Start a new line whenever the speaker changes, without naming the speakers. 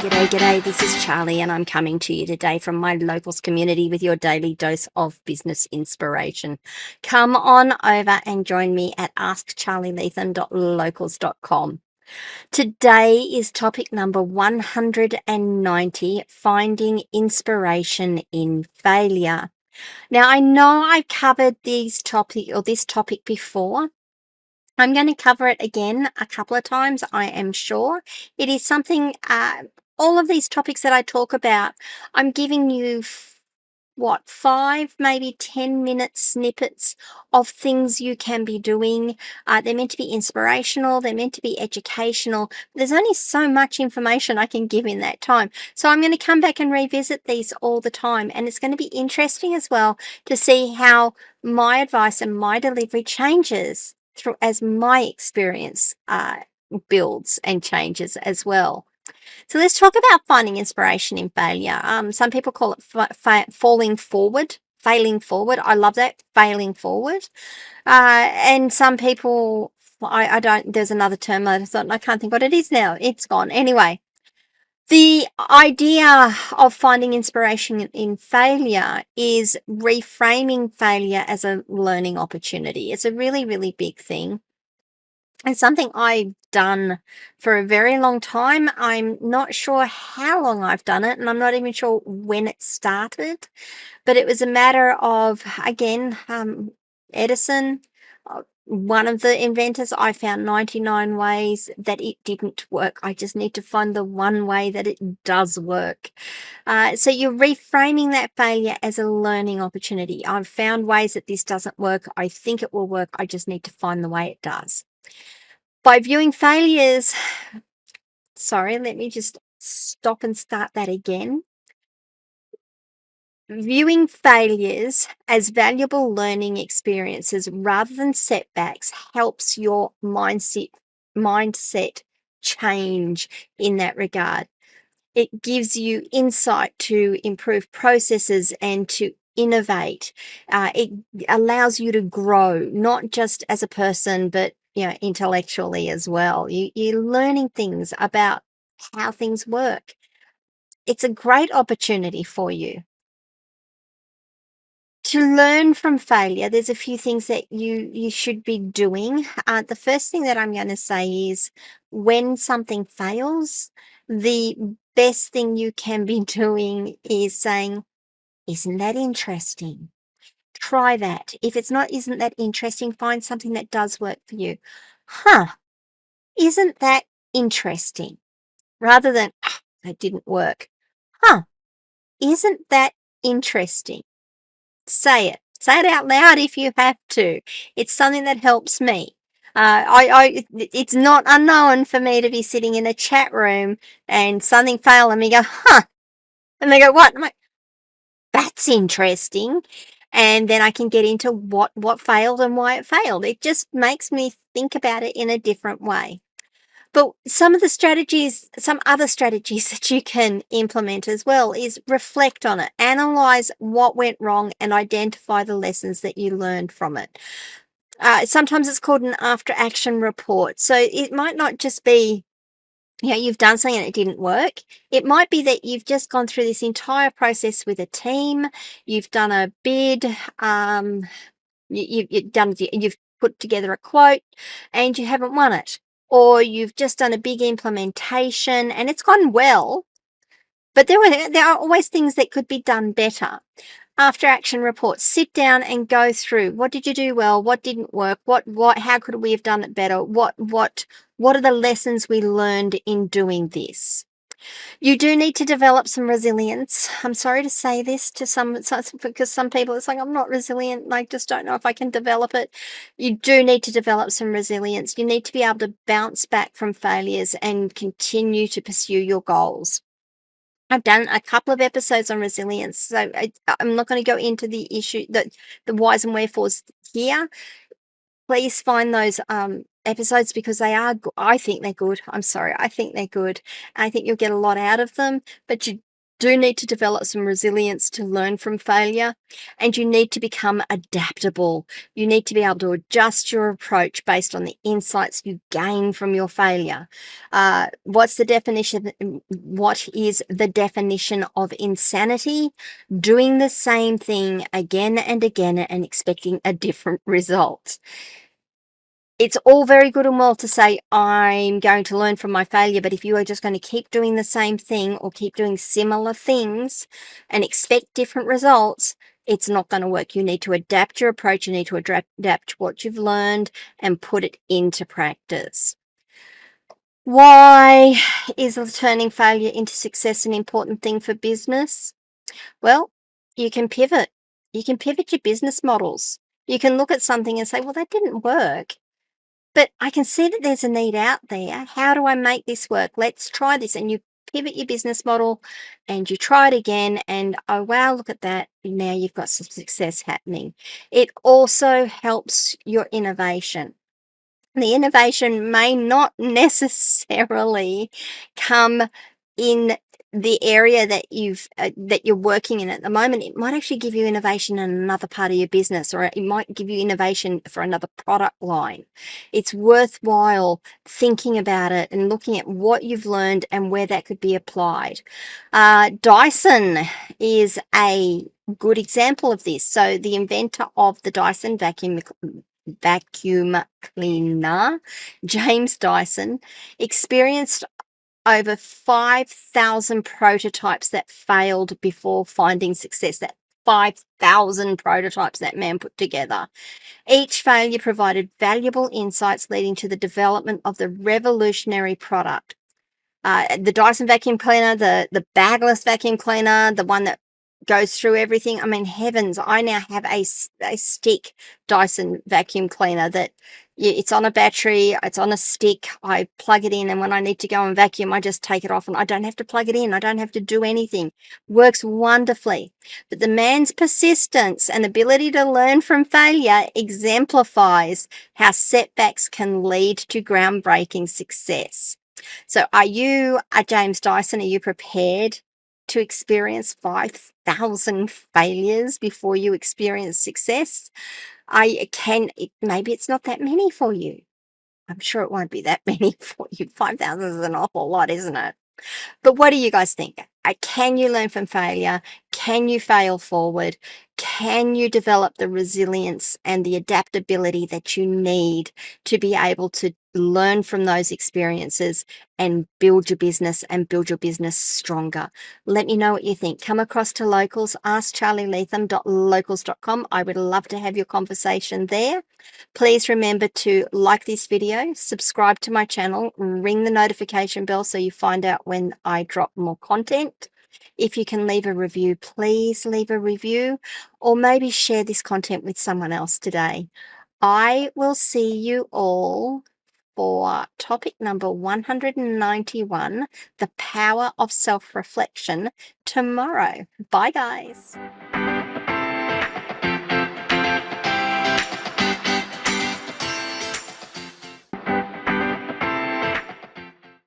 G'day. This is Charlie, and I'm coming to you today from my locals community with your daily dose of business inspiration. Come on over and join me at askcharlieleetham.locals.com. Today is topic number 190, finding inspiration in failure. Now, I know I've covered this topic before. I'm going to cover it again a couple of times, I am sure. It is something, all of these topics that I talk about, I'm giving you, 5, maybe 10-minute snippets of things you can be doing. They're meant to be inspirational, they're meant to be educational. There's only so much information I can give in that time. So I'm going to come back and revisit these all the time. And it's going to be interesting as well to see how my advice and my delivery changes through as my experience builds and changes as well. So let's talk about finding inspiration in failure. Some people call it failing forward. I love that, failing forward. And some people, I don't, there's another term I thought, I can't think what it is now. It's gone. Anyway, the idea of finding inspiration in failure is reframing failure as a learning opportunity. It's a really, really big thing. It's something I've done for a very long time. I'm not sure how long I've done it, and I'm not even sure when it started, but it was a matter of, again, Edison, one of the inventors. I found 99 ways that it didn't work. I just need to find the one way that it does work. So you're reframing that failure as a learning opportunity. I've found ways that this doesn't work. I think it will work. I just need to find the way it does. By viewing failures, sorry, let me just stop and start that again. Viewing failures as valuable learning experiences rather than setbacks helps your mindset change in that regard. It gives you insight to improve processes and to innovate. It allows you to grow, not just as a person, but intellectually as well. You're learning things about how things work. It's a great opportunity for you. To learn from failure, there's a few things that you should be doing. The first thing that I'm going to say is when something fails, the best thing you can be doing is saying, isn't that interesting? Try that. If it's not, isn't that interesting? Find something that does work for you. Isn't that interesting? Rather than, that didn't work. Isn't that interesting? Say it. Say it out loud if you have to. It's something that helps me. It's not unknown for me to be sitting in a chat room and something failed and me go, and they go, what? I'm like, that's interesting. And then I can get into what failed and why it failed. It just makes me think about it in a different way. But some other strategies that you can implement as well is reflect on it, analyze what went wrong, and identify the lessons that you learned from it. Sometimes it's called an after action report. So it might not just be, you've done something and it didn't work. It might be that you've just gone through this entire process with a team. You've done a bid. You've put together a quote and you haven't won it. Or you've just done a big implementation and it's gone well, but there are always things that could be done better. After action reports, sit down and go through, what did you do well? What didn't work? How could we have done it better? What are the lessons we learned in doing this? You do need to develop some resilience. I'm sorry to say this to because some people, it's like, I'm not resilient. I just don't know if I can develop it. You do need to develop some resilience. You need to be able to bounce back from failures and continue to pursue your goals. I've done a couple of episodes on resilience, so I'm not going to go into the issue, the whys and wherefores here. Please find those episodes because I think they're good. I'm sorry. I think they're good. I think you'll get a lot out of them, but you do need to develop some resilience to learn from failure, and you need to become adaptable. You need to be able to adjust your approach based on the insights you gain from your failure. What's the definition? What is the definition of insanity? Doing the same thing again and again and expecting a different result. It's all very good and well to say, I'm going to learn from my failure, but if you are just going to keep doing the same thing or keep doing similar things and expect different results, it's not going to work. You need to adapt your approach. You need to adapt what you've learned and put it into practice. Why is turning failure into success an important thing for business? Well, you can pivot. You can pivot your business models. You can look at something and say, well, that didn't work. But I can see that there's a need out there. How do I make this work? Let's try this. And you pivot your business model and you try it again. And oh, wow, look at that. Now you've got some success happening. It also helps your innovation. The innovation may not necessarily come in the area that you're working in at the moment. It might actually give you innovation in another part of your business, or it might give you innovation for another product line. It's worthwhile thinking about it and looking at what you've learned and where that could be applied. Dyson is a good example of this. So the inventor of the Dyson vacuum cleaner, James Dyson, experienced over 5,000 prototypes that failed before finding success. That 5,000 prototypes that man put together. Each failure provided valuable insights leading to the development of the revolutionary product. The Dyson vacuum cleaner, the bagless vacuum cleaner, the one that goes through everything. I mean, heavens, I now have a stick Dyson vacuum cleaner that it's on a battery, it's on a stick. I plug it in, and when I need to go and vacuum, I just take it off and I don't have to plug it in. I don't have to do anything. Works wonderfully. But the man's persistence and ability to learn from failure exemplifies how setbacks can lead to groundbreaking success. So are you a James Dyson? Are you prepared to experience 5,000 failures before you experience success? Maybe it's not that many for you. I'm sure it won't be that many for you. 5,000 is an awful lot, isn't it? But what do you guys think? Can you learn from failure? Can you fail forward? Can you develop the resilience and the adaptability that you need to be able to learn from those experiences and build your business and build your business stronger? Let me know what you think. Come across to Locals, askcharlyleetham.locals.com. I would love to have your conversation there. Please remember to like this video, subscribe to my channel, ring the notification bell so you find out when I drop more content. If you can leave a review, please leave a review, or maybe share this content with someone else today. I will see you all for topic number 191, the power of self-reflection, tomorrow. Bye, guys.